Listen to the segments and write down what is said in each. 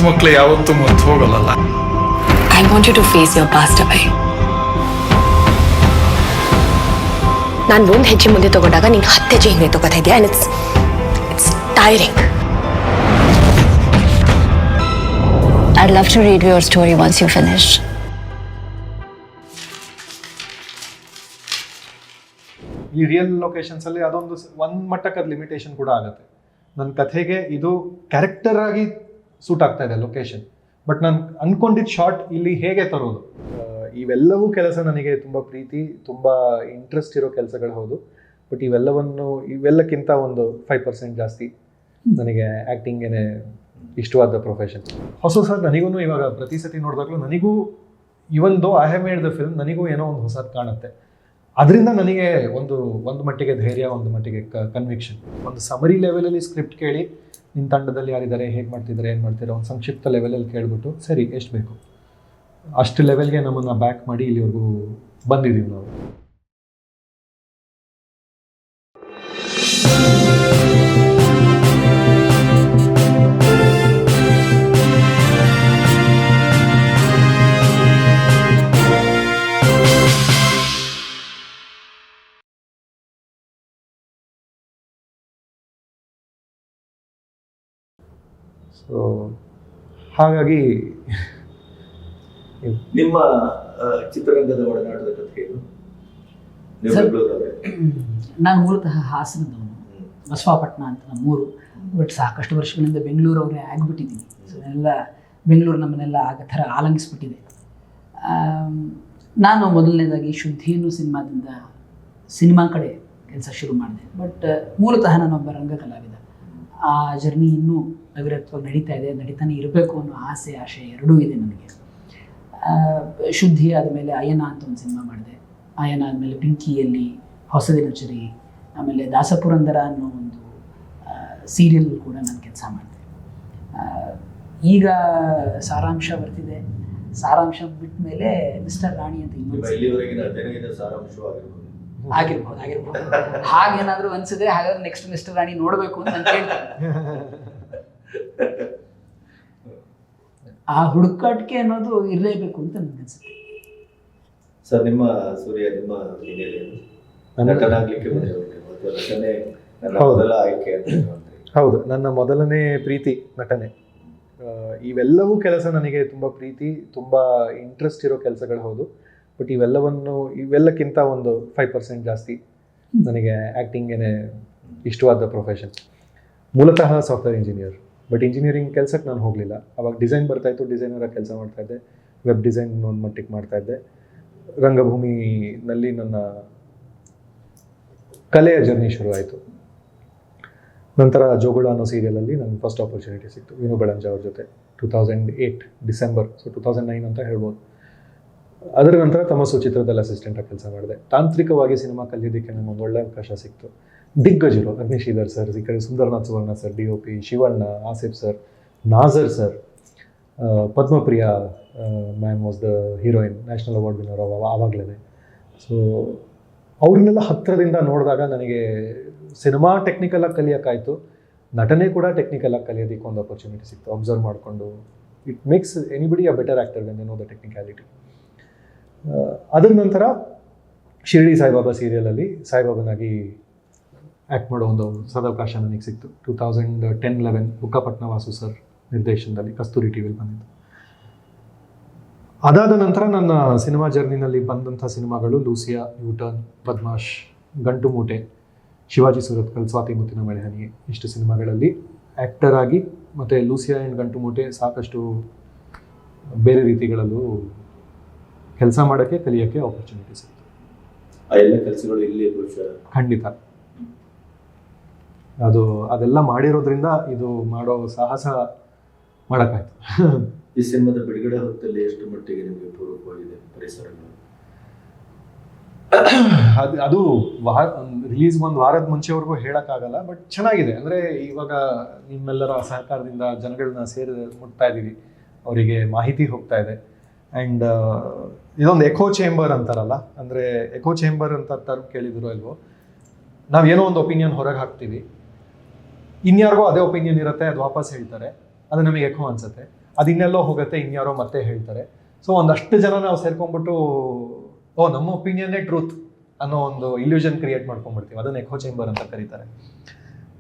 ಮಕ್ಕಳು ಯಾವತ್ತೂ ಮರ್ತು ಹೋಗಲ್ಲ. I want you to face your past away. ನಾನು ಒಂದು ಹೆಜ್ಜೆ ಮುಂದೆ ತಗೊಂಡಾಗ ನೀನು 10 ಹೆಜ್ಜೆ ಹಿಂದೆ ತಗೋತಾ ಇದೆಯಾ, and it's tiring. I'd love to read your story once you finish. ಈ ರಿಯಲ್ ಲೊಕೇಶನ್ಸಲ್ಲಿ ಅದೊಂದು ಒಂದು ಮಟ್ಟಕ್ಕೆ ಅದು ಲಿಮಿಟೇಷನ್ ಕೂಡ ಆಗುತ್ತೆ. ನನ್ನ ಕಥೆಗೆ ಇದು ಕ್ಯಾರೆಕ್ಟರ್ ಆಗಿ ಸೂಟ್ ಆಗ್ತಾ ಇದೆ ಲೊಕೇಶನ್, ಬಟ್ ನಾನು ಅಂದ್ಕೊಂಡಿದ್ದ ಶಾರ್ಟ್ ಇಲ್ಲಿ ಹೇಗೆ ತರೋದು, ಇವೆಲ್ಲವೂ ಕೆಲಸ ನನಗೆ ತುಂಬ ಪ್ರೀತಿ, ತುಂಬ ಇಂಟ್ರೆಸ್ಟ್ ಇರೋ ಕೆಲಸಗಳು ಹೌದು. ಬಟ್ ಇವೆಲ್ಲಕ್ಕಿಂತ ಒಂದು 5% ಜಾಸ್ತಿ ನನಗೆ ಆ್ಯಕ್ಟಿಂಗೇನೆ ಇಷ್ಟವಾದ ಪ್ರೊಫೆಷನ್. ಹೊಸ ನನಗೂ ಇವಾಗ ಪ್ರತಿ ಸತಿ ನೋಡಿದಾಗಲೂ ನನಗೂ even though I have made the film, ನನಗೂ ಏನೋ ಒಂದು ಹೊಸದು ಕಾಣುತ್ತೆ. ಅದರಿಂದ ನನಗೆ ಒಂದು ಮಟ್ಟಿಗೆ ಧೈರ್ಯ, ಒಂದು ಮಟ್ಟಿಗೆ ಕನ್ವಿಕ್ಷನ್. ಒಂದು ಸಮರಿ ಲೆವೆಲಲ್ಲಿ ಸ್ಕ್ರಿಪ್ಟ್ ಕೇಳಿ ನಿಮ್ಮ ತಂಡದಲ್ಲಿ ಯಾರಿದ್ದಾರೆ, ಹೇಗೆ ಮಾಡ್ತಿದ್ದಾರೆ, ಏನು ಮಾಡ್ತೀರಾ, ಒಂದು ಸಂಕ್ಷಿಪ್ತ ಲೆವೆಲಲ್ಲಿ ಕೇಳಿಬಿಟ್ಟು ಸರಿ ಎಷ್ಟು ಬೇಕು ಅಷ್ಟು ಲೆವೆಲ್ಗೆ ನಮ್ಮನ್ನು ಬ್ಯಾಕ್ ಮಾಡಿ ಇಲ್ಲಿವರೆಗೂ ಬಂದಿದ್ದೀವಿ ನಾವು. ಸೊ ಹಾಗಾಗಿ ನಿಮ್ಮ ಚಿತ್ರರಂಗದ ಒಡನಾಟದ ಕಥೆ ಏನು? ನಾನು ಮೂಲತಃ ಹಾಸನದವನು, ಬಸವಾಪಟ್ಟಣ ಅಂತ ನಮ್ಮೂರು. ಬಟ್ ಸಾಕಷ್ಟು ವರ್ಷಗಳಿಂದ ಬೆಂಗಳೂರವರೇ ಆಗಿಬಿಟ್ಟಿದ್ದೀನಿ. ಸೊ ಎಲ್ಲ ಬೆಂಗಳೂರು ನಮ್ಮನ್ನೆಲ್ಲ ಆಗ ಥರ ಆಲಂಗಿಸ್ಬಿಟ್ಟಿದೆ. ನಾನು ಮೊದಲನೇದಾಗಿ ಶುದ್ಧಿ ಅನ್ನೋ ಸಿನಿಮಾ ಕಡೆ ಕೆಲಸ ಶುರು ಮಾಡಿದೆ. ಬಟ್ ಮೂಲತಃ ನಾನೊಬ್ಬ ರಂಗಕಲಾವಿದ. ಆ ಜರ್ನಿ ಇನ್ನೂ ಅವಿರತವಾಗಿ ನಡೀತಾನೆ ಇರಬೇಕು ಅನ್ನೋ ಆಶಯ ಎರಡೂ ಇದೆ ನನಗೆ. ಶುದ್ಧಿ ಆದಮೇಲೆ ಅಯನ ಅಂತ ಒಂದು ಸಿನಿಮಾ ಮಾಡಿದೆ. ಅಯನ ಆದಮೇಲೆ ಪಿಂಕಿಯಲ್ಲಿ ಹೊಸದಿನಚರಿ, ಆಮೇಲೆ ದಾಸಪುರಂದರ ಅನ್ನೋ ಒಂದು ಸೀರಿಯಲ್ ಕೂಡ ನಾನು ಕೆಲಸ ಮಾಡಿದೆ. ಈಗ ಸಾರಾಂಶ ಬರ್ತಿದೆ. ಸಾರಾಂಶ ಬಿಟ್ಟ ಮೇಲೆ ಮಿಸ್ಟರ್ ರಾಣಿ ಅಂತ ಆಗಿರ್ಬೋದು ಹಾಗೇನಾದರೂ ಅನ್ಸಿದ್ರೆ ಹಾಗಾದ್ರೆ ನೆಕ್ಸ್ಟ್ ಮಿಸ್ಟರ್ ರಾಣಿ ನೋಡಬೇಕು ಅಂತ ನಾನು ಕೇಳ್ತೇನೆ. ಆ ಹುಡುಕಾಟಿಕೆ ಅನ್ನೋದು ಇರಲೇಬೇಕು ಅಂತ ನನಗೆ ಅನ್ಸುತ್ತೆ. ಸರ್, ನಿಮ್ಮ ಸೂರ್ಯ ನಿಮ್ಮ ಹೌದು, ನನ್ನ ಮೊದಲನೇ ಪ್ರೀತಿ ನಟನೆ. ಇವೆಲ್ಲವೂ ಕೆಲಸ ನನಗೆ ತುಂಬ ಪ್ರೀತಿ, ತುಂಬ ಇಂಟ್ರೆಸ್ಟ್ ಇರೋ ಕೆಲಸಗಳು ಹೌದು. ಬಟ್ ಇವೆಲ್ಲಕ್ಕಿಂತ ಒಂದು 5% ಜಾಸ್ತಿ ನನಗೆ ಆ್ಯಕ್ಟಿಂಗೇನೆ ಇಷ್ಟವಾದ ಪ್ರೊಫೆಷನ್. ಮೂಲತಃ ಸಾಫ್ಟ್ವೇರ್ ಇಂಜಿನಿಯರ್, ಬಟ್ ಇಂಜಿನಿಯರಿಂಗ್ ಕೆಲಸಕ್ಕೆ ನಾನು ಹೋಗಲಿಲ್ಲ. ಅವಾಗ ಡಿಸೈನ್ ಬರ್ತಾಯಿತ್ತು, ಡಿಸೈನರಾಗಿ ಕೆಲಸ ಮಾಡ್ತಾಯಿದ್ದೆ. ವೆಬ್ ಡಿಸೈನ್ ಒಂದು ಮಟ್ಟಿಗೆ ಮಾಡ್ತಾಯಿದ್ದೆ. ರಂಗಭೂಮಿನಲ್ಲಿ ನನ್ನ ಕಲೆಯ ಜರ್ನಿ ಶುರುವಾಯಿತು. ನಂತರ ಜೋಗುಳ ಅನ್ನೋ ಸೀರಿಯಲಲ್ಲಿ ನನಗೆ ಫಸ್ಟ್ ಆಪರ್ಚುನಿಟಿ ಸಿಕ್ತು ವಿನು ಬೆಳಂಜ ಅವ್ರ ಜೊತೆ 2008 ಡಿಸೆಂಬರ್. ಸೊ 2009 ಅಂತ ಹೇಳ್ಬೋದು. ಅದರ ನಂತರ ತಮಸ್ಸು ಚಿತ್ರದಲ್ಲಿ ಅಸಿಸ್ಟೆಂಟಾಗಿ ಕೆಲಸ ಮಾಡಿದೆ. ತಾಂತ್ರಿಕವಾಗಿ ಸಿನಿಮಾ ಕಲಿಯೋದಕ್ಕೆ ನನಗೊಂದು ಒಳ್ಳೆ ಅವಕಾಶ ಸಿಕ್ತು. ದಿಗ್ಗಜರು ಅಗ್ನಿಶ್ರೀಧರ್ ಸರ್, ಈ ಕಡೆ Sundarnath Suvarna sir, DOP Shivanna, Asif sir, Nassar sir, Padmapriya ma'am was the heroine, national award winner ಆವಾಗಲೇ. ಸೊ ಅವ್ರನ್ನೆಲ್ಲ ಹತ್ತಿರದಿಂದ ನೋಡಿದಾಗ ನನಗೆ ಸಿನಿಮಾ ಟೆಕ್ನಿಕಲಾಗಿ ಕಲಿಯೋಕ್ಕಾಯಿತು, ನಟನೆ ಕೂಡ ಟೆಕ್ನಿಕಲಾಗಿ ಕಲಿಯೋದಕ್ಕೆ ಒಂದು ಅಪರ್ಚುನಿಟಿ ಸಿಕ್ತು. ಅಬ್ಸರ್ವ್ ಮಾಡಿಕೊಂಡು it makes anybody a better actor when they know the technicality. ಅದರ ನಂತರ ಶಿರ್ಡಿ ಸಾಯಿಬಾಬಾ ಸೀರಿಯಲಲ್ಲಿ ಸಾಯಿಬಾಬನಾಗಿ ಆ್ಯಕ್ಟ್ ಮಾಡೋ ಒಂದು ಸದಾವಕಾಶ ನನಗೆ ಸಿಕ್ತು. 2010-11 ಬುಕ್ಕಪಟ್ನ ವಾಸು ಸರ್ ನಿರ್ದೇಶನದಲ್ಲಿ ಕಸ್ತೂರಿ ಟಿವಿಲಿ ಬಂದಿತ್ತು. ಅದಾದ ನಂತರ ನನ್ನ ಸಿನಿಮಾ ಜರ್ನಿನಲ್ಲಿ ಬಂದಂಥ ಸಿನಿಮಾಗಳು ಲೂಸಿಯಾ, ಯೂಟರ್ನ್, ಬದ್ಮಾಶ್, ಗಂಟು ಮೂಟೆ, ಶಿವಾಜಿ ಸುರತ್ಕಲ್, ಸ್ವಾತಿ ಮುತ್ತಿನ ಮಳೆಹನಿ. ಇಷ್ಟು ಸಿನಿಮಾಗಳಲ್ಲಿ ಆ್ಯಕ್ಟರ್ ಆಗಿ ಮತ್ತು ಲೂಸಿಯಾ ಆ್ಯಂಡ್ ಗಂಟು ಮೂಟೆ ಸಾಕಷ್ಟು ಬೇರೆ ರೀತಿಗಳಲ್ಲೂ ಕೆಲಸ ಮಾಡೋಕ್ಕೆ ಕಲಿಯೋಕ್ಕೆ ಆಪರ್ಚುನಿಟಿ ಸಿಕ್ತು. ಎಲ್ಲ ಕೆಲಸಗಳು ಇಲ್ಲಿ ಖಂಡಿತ ಅದೆಲ್ಲ ಮಾಡಿರೋದ್ರಿಂದ ಇದು ಮಾಡೋ ಸಾಹಸ ಮಾಡೋಕ್ಕಾಯ್ತು. ಈ ಸಿನಿಮಾದ ಬಿಡುಗಡೆ ಹೊತ್ತಲ್ಲಿ ಎಷ್ಟು ಮಟ್ಟಿಗೆ ನಿಮಗೆ ಪೂರಕವಾಗಿದೆ ಪರಿಸರಗಳು? ಅದು ರಿಲೀಸ್ ಒಂದು ವಾರದ ಮುಂಚೆವರೆಗೂ ಹೇಳೋಕ್ಕಾಗಲ್ಲ, ಬಟ್ ಚೆನ್ನಾಗಿದೆ. ಅಂದರೆ ಇವಾಗ ನಿಮ್ಮೆಲ್ಲರ ಸಹಕಾರದಿಂದ ಜನಗಳನ್ನ ಮುಟ್ತಾ ಇದ್ದೀವಿ, ಅವರಿಗೆ ಮಾಹಿತಿ ಹೋಗ್ತಾ ಇದೆ. ಆ್ಯಂಡ್ ಇದೊಂದು ಎಕೋ ಚೇಂಬರ್ ಅಂತಾರಲ್ಲ, ಅಂದರೆ ಎಕೋ ಚೇಂಬರ್ ಅಂತ ಟರ್ಮ್ ಕೇಳಿದ್ರು ಅಲ್ವೋ, ನಾವೇನೋ ಒಂದು ಒಪಿನಿಯನ್ ಹೊರಗೆ ಹಾಕ್ತೀವಿ, ಇನ್ಯಾರಿಗೋ ಅದೇ ಒಪಿನಿಯನ್ ಇರುತ್ತೆ, ಅದು ವಾಪಸ್ ಹೇಳ್ತಾರೆ, ಅದು ನಮಗೆ ಎಕೋ ಅನ್ಸುತ್ತೆ. ಇನ್ನೆಲ್ಲೋ ಹೋಗುತ್ತೆ, ಇನ್ಯಾರೋ ಮತ್ತೆ ಹೇಳ್ತಾರೆ. ಸೊ ಒಂದಷ್ಟು ಜನ ನಾವು ಸೇರ್ಕೊಂಡ್ಬಿಟ್ಟು ನಮ್ಮ ಒಪಿನಿಯನ್ನೇ ಟ್ರೂತ್ ಅನ್ನೋ ಒಂದು ಇಲ್ಯೂಷನ್ ಕ್ರಿಯೇಟ್ ಮಾಡ್ಕೊಂಡ್ಬಿಡ್ತೀವಿ. ಅದನ್ನು ಎಕೋ ಚೇಂಬರ್ ಅಂತ ಕರೀತಾರೆ.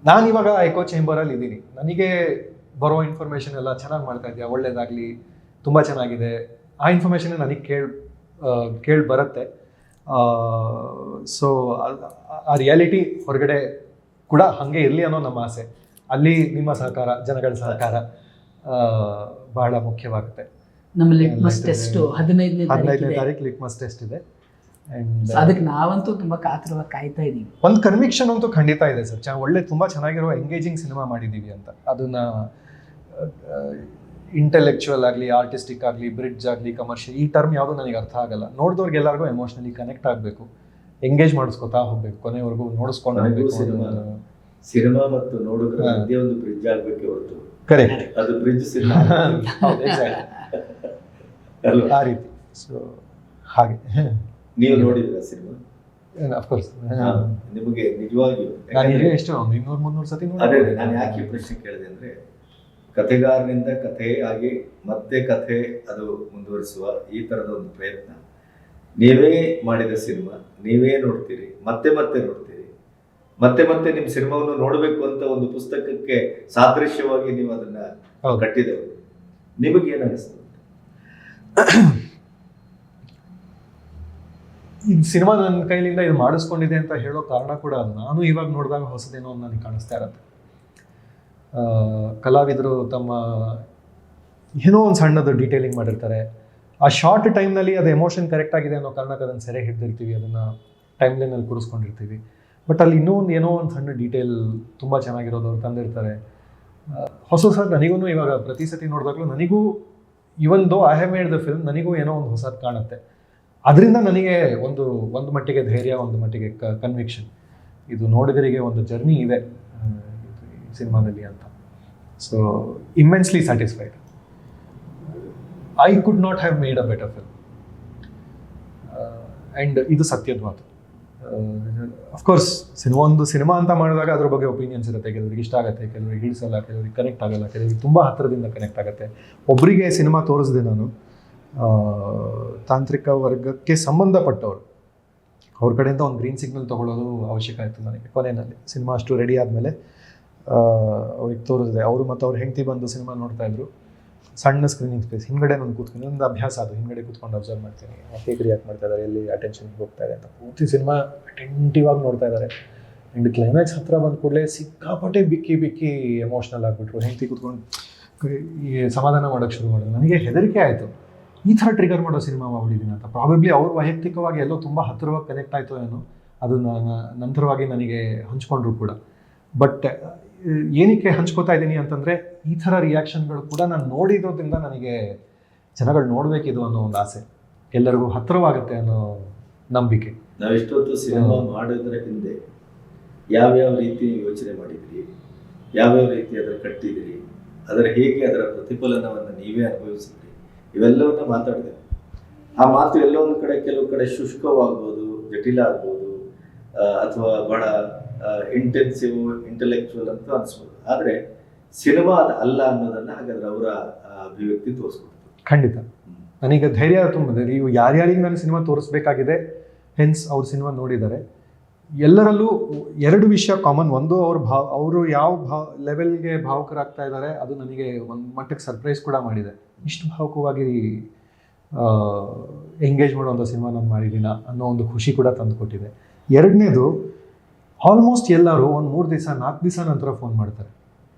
ನಾನು ಇವಾಗ ಎಕೋ ಚೇಂಬರಲ್ಲಿ ಇದ್ದೀನಿ. ನನಗೆ ಬರೋ ಇನ್ಫಾರ್ಮೇಷನ್ ಎಲ್ಲ ಚೆನ್ನಾಗಿ ಮಾಡ್ತಾ ಇದೆಯಾ, ಒಳ್ಳೇದಾಗಲಿ, ತುಂಬ ಚೆನ್ನಾಗಿದೆ, ಆ ಇನ್ಫಾರ್ಮೇಷನ್ ನನಗೆ ಕೇಳಿ ಬರುತ್ತೆ. ಸೊ ಆ ರಿಯಾಲಿಟಿ ಹೊರಗಡೆ ಕೂಡ ಹಾಗೆ ಇರಲಿ ಅನ್ನೋ ನಮ್ಮ ಆಸೆ. ಅಲ್ಲಿ ನಿಮ್ಮ ಸಹಕಾರ, ಜನಗಳ ಸಹಕಾರ ಬಹಳ ಮುಖ್ಯವಾಗುತ್ತೆ. ನಮ್ಮ ಲಿಟ್ಮಸ್ ಟೆಸ್ಟ್ 15ನೇ ತಾರೀಕು ಲಿಟ್ಮಸ್ ಟೆಸ್ಟ್ ಇದೆ. ಆ್ಯಂಡ್ ಅದಕ್ಕೆ ನಾವಂತೂ ತುಂಬ ಕಾತರವಾಗಿ ಕಾಯ್ತಾ ಇದ್ದೀವಿ. ಒಂದು ಕನ್ವಿಕ್ಷನ್ ಅಂತೂ ಖಂಡಿತ ಇದೆ ಸರ್. ತುಂಬ ಚೆನ್ನಾಗಿರೋ ಎಂಗೇಜಿಂಗ್ ಸಿನಿಮಾ ಮಾಡಿದ್ದೀವಿ ಅಂತ. ಅದನ್ನ ಇಂಟೆಲೆಕ್ಚುವಲ್ ಆಗಲಿ, ಆರ್ಟಿಸ್ಟಿಕ್ ಆಗಲಿ, ಬ್ರಿಡ್ಜ್ ಆಗಲಿ, ಕಮರ್ಷಿಯಲ್, ಈ ಟರ್ಮ್ ಯಾವುದು ನನಗೆ ಅರ್ಥ ಆಗಲ್ಲ. ನೋಡಿದವ್ರಿಗೆ ಎಲ್ಲರಿಗೂ ಎಮೋಷನಲಿ ಕನೆಕ್ಟ್ ಆಗಬೇಕು, ಎಂಗೇಜ್ ಮಾಡಿಸ್ಕೊತಾ ಹೋಗ್ಬೇಕು, ಕೊನೆವರೆಗೂ ನೋಡಿಸ್ಕೊಂಡು ಹೋಗ್ಬೇಕು. ಸಿನಿಮಾ ಮತ್ತು ನೋಡಿದ್ರೆ ಅದೇ ಒಂದು ಬ್ರಿಡ್ಜ್ ಆಗಬೇಕೆ ಹೊರತು ಕರೆಕ್ಟ್, ಅದು ಬ್ರಿಡ್ಜ್ ಸಿನಿಮಾ ಆ ರೀತಿ. ಸೊ ಹಾಗೆ ನೀವು ನೋಡಿದ್ರ ಸಿನಿಮಾ? ಅಫ್ಕೋರ್ಸ್. ನಿಮಗೆ ನಿಜವಾಗಿಯೂ ನಾನು ಎಷ್ಟು 200-300 ಸತಿ ಅದೇ ನಾನು ಯಾಕೆ ಈ ಪ್ರಶ್ನೆ ಕೇಳಿದೆ ಅಂದ್ರೆ, ಕಥೆಗಾರನಿಂದ ಕಥೆ ಆಗಿ ಮತ್ತೆ ಕಥೆ ಅದು ಮುಂದುವರಿಸುವ ಈ ತರದ ಒಂದು ಪ್ರಯತ್ನ ನೀವೇ ಮಾಡಿದ ಸಿನಿಮಾ, ನೀವೇ ನೋಡ್ತೀರಿ, ಮತ್ತೆ ಮತ್ತೆ ನೋಡ್ತೀರಿ, ಮತ್ತೆ ಮತ್ತೆ ನಿಮ್ಮ ಸಿನಿಮಾವನ್ನು ನೋಡಬೇಕು ಅಂತ ಒಂದು ಪುಸ್ತಕಕ್ಕೆ ಸಾದೃಶ್ಯವಾಗಿ ನೀವು ಅದನ್ನ ಕಟ್ಟಿದವರು. ನಿಮಗೇನು ಅನಿಸ್ತು? ಈ ಸಿನಿಮಾ ನನ್ನ ಕೈಲಿಂದ ಇದು ಮಾಡಿಸ್ಕೊಂಡಿದೆ ಅಂತ ಹೇಳೋ ಕಾರಣ ಕೂಡ ನಾನು ಇವಾಗ ನೋಡಿದಾಗ ಹೊಸದೇನೋ ನನಗೆ ಕಾಣಿಸ್ತಾ ಇರತ್ತೆ. ಕಲಾವಿದರು ತಮ್ಮ ಏನೋ ಒಂದು ಸಣ್ಣದು ಡೀಟೇಲಿಂಗ್ ಮಾಡಿರ್ತಾರೆ. ಆ ಶಾರ್ಟ್ ಟೈಮ್ನಲ್ಲಿ ಅದು ಎಮೋಷನ್ ಕರೆಕ್ಟ್ ಆಗಿದೆ ಅನ್ನೋ ಕಾರಣಕ್ಕೆ ಅದನ್ನು ಸೆರೆ ಹಿಡಿದಿರ್ತೀವಿ, ಅದನ್ನು ಟೈಮ್ ಲೈನಲ್ಲಿ ಕೂರಿಸ್ಕೊಂಡಿರ್ತೀವಿ. ಬಟ್ ಅಲ್ಲಿ ಇನ್ನೂ ಒಂದು ಏನೋ ಒಂದು ಸಣ್ಣ ಡೀಟೇಲ್ ತುಂಬ ಚೆನ್ನಾಗಿರೋದು ಅವ್ರು ತಂದಿರ್ತಾರೆ. ಹೊಸ ನನಗೂ ಇವಾಗ ಪ್ರತಿ ಸತಿ ನೋಡಿದಾಗಲೂ ನನಗೂ even though I have made the film, ನನಗೂ ಏನೋ ಒಂದು ಹೊಸದು ಕಾಣುತ್ತೆ. ಅದರಿಂದ ನನಗೆ ಒಂದು ಮಟ್ಟಿಗೆ ಧೈರ್ಯ, ಒಂದು ಮಟ್ಟಿಗೆ ಕನ್ವಿಕ್ಷನ್, ಇದು ನೋಡಿದರಿಗೆ ಒಂದು ಜರ್ನಿ ಇದೆ ಸಿನಿಮಾದಲ್ಲಿ ಅಂತ. So immensely satisfied. I could not have made a better film. And ಇದು ಸತ್ಯದ ಮಾತು. ಅಫ್ಕೋರ್ಸ್ ಒಂದು ಸಿನಿಮಾ ಅಂತ ಮಾಡಿದಾಗ ಅದ್ರ ಬಗ್ಗೆ ಒಪಿನಿಯನ್ಸ್ ಇರುತ್ತೆ. ಕೆಲವರಿಗೆ ಇಷ್ಟ ಆಗುತ್ತೆ, ಕೆಲವರಿಗೆ ಹಿಡಿಸಲ್ಲ, ಕೆಲವರಿಗೆ ಕನೆಕ್ಟ್ ಆಗಲ್ಲ, ಕೆಲವರಿಗೆ ತುಂಬ ಹತ್ತಿರದಿಂದ ಕನೆಕ್ಟ್ ಆಗುತ್ತೆ. ಒಬ್ಬರಿಗೆ ಸಿನಿಮಾ ತೋರಿಸಿದೆ ನಾನು, ತಾಂತ್ರಿಕ ವರ್ಗಕ್ಕೆ ಸಂಬಂಧಪಟ್ಟವರು, ಅವ್ರ ಕಡೆಯಿಂದ ಒಂದು ಗ್ರೀನ್ ಸಿಗ್ನಲ್ ತೊಗೊಳ್ಳೋದು ಅವಶ್ಯಕ ಆಯಿತು ನನಗೆ. ಕೊನೆಯಲ್ಲಿ ಸಿನಿಮಾ ಅಷ್ಟು ರೆಡಿ ಆದಮೇಲೆ ಅವ್ರಿಗೆ ತೋರಿಸಿದೆ. ಅವರು ಮತ್ತು ಅವ್ರ ಹೆಂಡತಿ ಬಂದು ಸಿನಿಮಾ ನೋಡ್ತಾಯಿದ್ರು. ಸಣ್ಣ ಸ್ಕ್ರೀನಿಂಗ್ ಸ್ಪೇಸ್ ಹಿಂದ್ಗಡೆ ನಾನು ಕೂತ್ಕೊಂಡು, ಒಂದು ಅಭ್ಯಾಸ ಅದು, ಹಿಂದ್ಗಡೆ ಕೂತ್ಕೊಂಡು ಅಬ್ಸರ್ವ್ ಮಾಡ್ತೀನಿ ಹೇಗೆ ರಿಯಾಕ್ಟ್ ಮಾಡ್ತಾ ಇದ್ದಾರೆ, ಎಲ್ಲಿ ಅಟೆನ್ಷನ್ ಹೋಗ್ತಾ ಇದೆ ಅಂತ. ಪೂರ್ತಿ ಸಿನಿಮಾ ಅಟೆಂಟಿವ್ ಆಗಿ ನೋಡ್ತಾ ಇದ್ದಾರೆ. ಆ್ಯಂಡ್ ಕ್ಲೈಮ್ಯಾಕ್ಸ್ ಹತ್ರ ಬಂದ ಕೂಡಲೇ ಸಿಕ್ಕಾಪಟ್ಟೆ ಬಿಕ್ಕಿ ಎಮೋಷ್ನಲ್ ಆಗಿಬಿಟ್ರು. ಹೆಂಡತಿ ಕೂತ್ಕೊಂಡು ಈ ಸಮಾಧಾನ ಮಾಡೋಕ್ಕೆ ಶುರು ಮಾಡಿದ್ರು. ನನಗೆ ಹೆದರಿಕೆ ಆಯಿತು, ಈ ಥರ ಟ್ರಿಗರ್ ಮಾಡೋ ಸಿನಿಮಾ ಮಾಡಿದ್ದೀನಿ ಅಂತ. ಪ್ರಾಬಬ್ಲಿ ಅವ್ರು ವೈಯಕ್ತಿಕವಾಗಿ ಎಲ್ಲೋ ತುಂಬ ಹತ್ತಿರವಾಗಿ ಕನೆಕ್ಟ್ ಆಯಿತು ಏನೋ, ಅದು ನಂತರವಾಗಿ ನನಗೆ ಹಂಚ್ಕೊಂಡ್ರು ಕೂಡ. ಬಟ್ ಏನಕ್ಕೆ ಹಂಚ್ಕೋತಾ ಇದ್ದೀನಿ ಅಂತಂದರೆ, ಈ ಥರ ರಿಯಾಕ್ಷನ್ಗಳು ಕೂಡ ನಾನು ನೋಡಿರೋದ್ರಿಂದ ನನಗೆ ಜನಗಳು ನೋಡಬೇಕಿದು ಅನ್ನೋ ಒಂದು ಆಸೆ, ಎಲ್ಲರಿಗೂ ಹತ್ತಿರವಾಗುತ್ತೆ ಅನ್ನೋ ನಂಬಿಕೆ. ನಾವೆಷ್ಟೊತ್ತು ಸಿನಿಮಾ ಮಾಡೋದ್ರ ಹಿಂದೆ ಯಾವ್ಯಾವ ರೀತಿ ಯೋಚನೆ ಮಾಡಿದ್ರಿ, ಯಾವ್ಯಾವ ರೀತಿ ಅದರ ಕಟ್ಟಿದಿರಿ, ಅದರ ಹೇಗೆ ಅದರ ಪ್ರತಿಫಲನವನ್ನು ನೀವೇ ಅನುಭವಿಸಿದ್ರಿ, ಇವೆಲ್ಲವನ್ನ ಮಾತಾಡಿದೆ. ಆ ಮಾತು ಎಲ್ಲೋ ಒಂದು ಕಡೆ, ಕೆಲವು ಕಡೆ ಶುಷ್ಕವಾಗ್ಬೋದು, ಜಟಿಲ ಆಗ್ಬೋದು, ಅಥವಾ ಬಹಳ ಇಂಟೆನ್ಸಿವ್, ಇಂಟೆಲೆಕ್ಚುವಲ್ ಅಂತ ಅನಿಸ್ಬೋದು. ಆದರೆ ಸಿನಿಮಾ ಅಲ್ಲ ಅನ್ನೋದನ್ನ ಹಾಗಾದ್ರೆ ಅವರ ಅಭಿವ್ಯಕ್ತಿ ತೋರಿಸ್ಕೊಡ್ತು. ಖಂಡಿತ ನನಗೆ ಧೈರ್ಯ ತುಂಬಿದೆ. ನೀವು ಯಾರ್ಯಾರಿಗೆ ನಾನು ಸಿನಿಮಾ ತೋರಿಸ್ಬೇಕಾಗಿದೆ, ಹೆನ್ಸ್ ಅವ್ರ ಸಿನಿಮಾ ನೋಡಿದ್ದಾರೆ. ಎಲ್ಲರಲ್ಲೂ ಎರಡು ವಿಷಯ ಕಾಮನ್. ಒಂದು, ಅವರು ಯಾವ ಲೆವೆಲ್ಗೆ ಭಾವುಕರಾಗ್ತಾ ಇದ್ದಾರೆ, ಅದು ನನಗೆ ಒಂದು ಮಟ್ಟಕ್ಕೆ ಸರ್ಪ್ರೈಸ್ ಕೂಡ ಮಾಡಿದೆ. ಇಷ್ಟು ಭಾವುಕವಾಗಿ ಎಂಗೇಜ್ ಮಾಡುವಂಥ ಸಿನಿಮಾ ನಾನು ಮಾಡಿದ್ದೀನ ಅನ್ನೋ ಒಂದು ಖುಷಿ ಕೂಡ ತಂದುಕೊಟ್ಟಿದೆ. ಎರಡನೇದು, ಆಲ್ಮೋಸ್ಟ್ ಎಲ್ಲರೂ ಒಂದು 3 ದಿವಸ 4 ದಿವಸ ನಂತರ ಫೋನ್ ಮಾಡ್ತಾರೆ,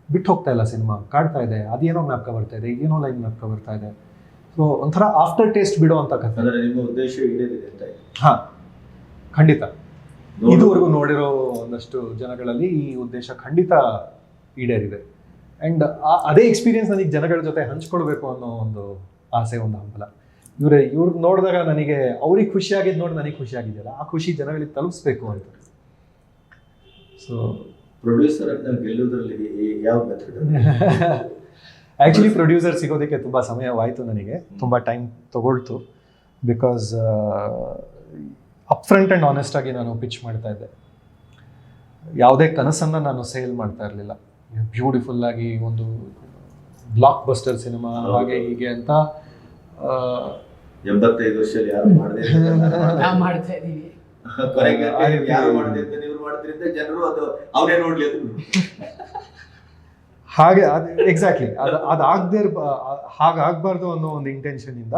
ಬಿಟ್ಟು ಹೋಗ್ತಾ ಇಲ್ಲ ಸಿನಿಮಾ, ಕಾಡ್ತಾ ಇದೆ, ಅದೇನೋ ಮ್ಯಾಪ್ಕ ಬರ್ತಾ ಇದೆ, ಏನೋ ಲೈನ್ ಮ್ಯಾಪ್ಕ ಬರ್ತಾ ಇದೆ. ಸೊ ಒಂಥರ ಆಫ್ಟರ್ ಟೇಸ್ಟ್ ಬಿಡೋ ಅಂತ ಕಥೆ. ನಿಮ್ಮ ಉದ್ದೇಶ ಈಡೇರಿದೆ ಅಂತ? ಹಾಂ, ಖಂಡಿತ. ಇದುವರೆಗೂ ನೋಡಿರೋ ಒಂದಷ್ಟು ಜನಗಳಲ್ಲಿ ಈ ಉದ್ದೇಶ ಖಂಡಿತ ಈಡೇರಿದೆ. ಆ್ಯಂಡ್ ಅದೇ ಎಕ್ಸ್ಪೀರಿಯನ್ಸ್ ನನಗೆ ಜನಗಳ ಜೊತೆ ಹಂಚ್ಕೊಳ್ಬೇಕು ಅನ್ನೋ ಒಂದು ಆಸೆ, ಒಂದು ಹಂಬಲ. ಇವ್ರು ನೋಡಿದಾಗ ನನಗೆ ಅವ್ರಿಗೆ ಖುಷಿಯಾಗಿದ್ದು ನೋಡಿ ನನಗೆ ಖುಷಿಯಾಗಿದೆಯಲ್ಲ, ಆ ಖುಷಿ ಜನಗಳಿಗೆ ತಲುಪಿಸ್ಬೇಕು ಅಂತ. ಸೊ ಪ್ರೊಡ್ಯೂಸರ್ ಅನ್ನ ಗೆಲ್ಲೋದ್ರಲ್ಲಿ ಯಾವ ಮೆಥಡ್? ಆ್ಯಕ್ಚುಲಿ ಪ್ರೊಡ್ಯೂಸರ್ ಸಿಗೋದಕ್ಕೆ ತುಂಬ ಸಮಯವಾಯಿತು, ನನಗೆ ತುಂಬ ಟೈಮ್ ತಗೊಳ್ತು. ಬಿಕಾಸ್ ಅಪ್ಫ್ರಂಟ್ ಆ್ಯಂಡ್ ಆನೆಸ್ಟ್ ಆಗಿ ನಾನು ಪಿಚ್ ಮಾಡ್ತಾ ಇದ್ದೆ. ಯಾವುದೇ ಕನಸನ್ನು ನಾನು ಸೇಲ್ ಮಾಡ್ತಾ ಇರಲಿಲ್ಲ. ಬ್ಯೂಟಿಫುಲ್ಲಾಗಿ ಒಂದು ಬ್ಲಾಕ್ ಬಸ್ಟರ್ ಸಿನಿಮಾ ಹಾಗೆ ಹೀಗೆ ಅಂತ 85 ವರ್ಷದಲ್ಲಿ ಯಾರು ಮಾಡದೇ ನಾವು ಮಾಡ್ತಾ ಇದೀವಿ. ಕೊನೆಗೆ ಯಾರು ಮಾಡದೇ ಅಂತ ನೀವು ಮಾಡ್ತಿರಿಂದ ಜನರು ಅದು ಅವನೇ ನೋಡ್ಲಿ ಅದು ಹಾಗೆ ಅದು ಎಕ್ಸಾಕ್ಟ್ಲಿ ಅದು ಆಗದೆ ಹಾಗಾಗಬಾರ್ದು ಅನ್ನೋ ಒಂದು ಇಂಟೆನ್ಷನ್ ಇಂದ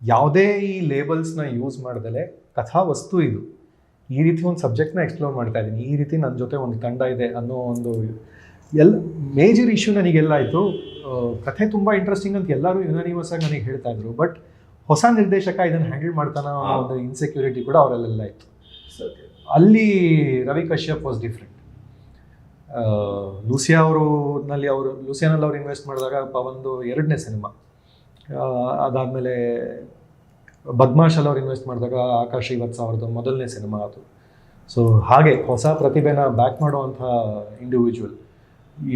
ಯಾವುದೇ ಈ ಲೇಬಲ್ಸ್ನ ಯೂಸ್ ಮಾಡ್ದಲೆ ಕಥಾ ವಸ್ತು ಇದು, ಈ ರೀತಿ ಒಂದು ಸಬ್ಜೆಕ್ಟ್ನ ಎಕ್ಸ್ಪ್ಲೋರ್ ಮಾಡ್ತಾ ಇದ್ದೀನಿ, ಈ ರೀತಿ ನನ್ನ ಜೊತೆ ಒಂದು ತಂಡ ಇದೆ ಅನ್ನೋ ಒಂದು ಮೇಜರ್ ಇಶ್ಯೂ ನನಗೆಲ್ಲ ಆಯಿತು. ಕಥೆ ತುಂಬ ಇಂಟ್ರೆಸ್ಟಿಂಗ್ ಅಂತ ಎಲ್ಲರೂ ಯುನಾನಿಮಸ್ ಆಗಿ ನನಗೆ ಹೇಳ್ತಾ ಇದ್ರು, ಬಟ್ ಹೊಸ ನಿರ್ದೇಶಕ ಇದನ್ನು ಹ್ಯಾಂಡಲ್ ಮಾಡ್ತಾನ ಅನ್ನೋ ಒಂದು ಇನ್ಸೆಕ್ಯೂರಿಟಿ ಕೂಡ ಅವರಲ್ಲೆಲ್ಲ ಇತ್ತು. ಅಲ್ಲಿ ರವಿ ಕಶ್ಯಪ್ ವಾಸ್ ಡಿಫ್ರೆಂಟ್. ಲೂಸಿಯಾನಲ್ಲಿ ಅವರು ಇನ್ವೆಸ್ಟ್ ಮಾಡಿದಾಗ ಪವನ್ದು 2ನೇ ಸಿನಿಮಾ, ಅದಾದಮೇಲೆ ಬದ್ಮಾಶಲ್ಲಿ ಅವ್ರು ಇನ್ವೆಸ್ಟ್ ಮಾಡಿದಾಗ ಆಕಾಶ್ 50,000 ಮೊದಲನೇ ಸಿನಿಮಾ ಅದು. ಸೊ ಹಾಗೆ ಹೊಸ ಪ್ರತಿಭೆನ ಬ್ಯಾಕ್ ಮಾಡುವಂಥ ಇಂಡಿವಿಜುವಲ್.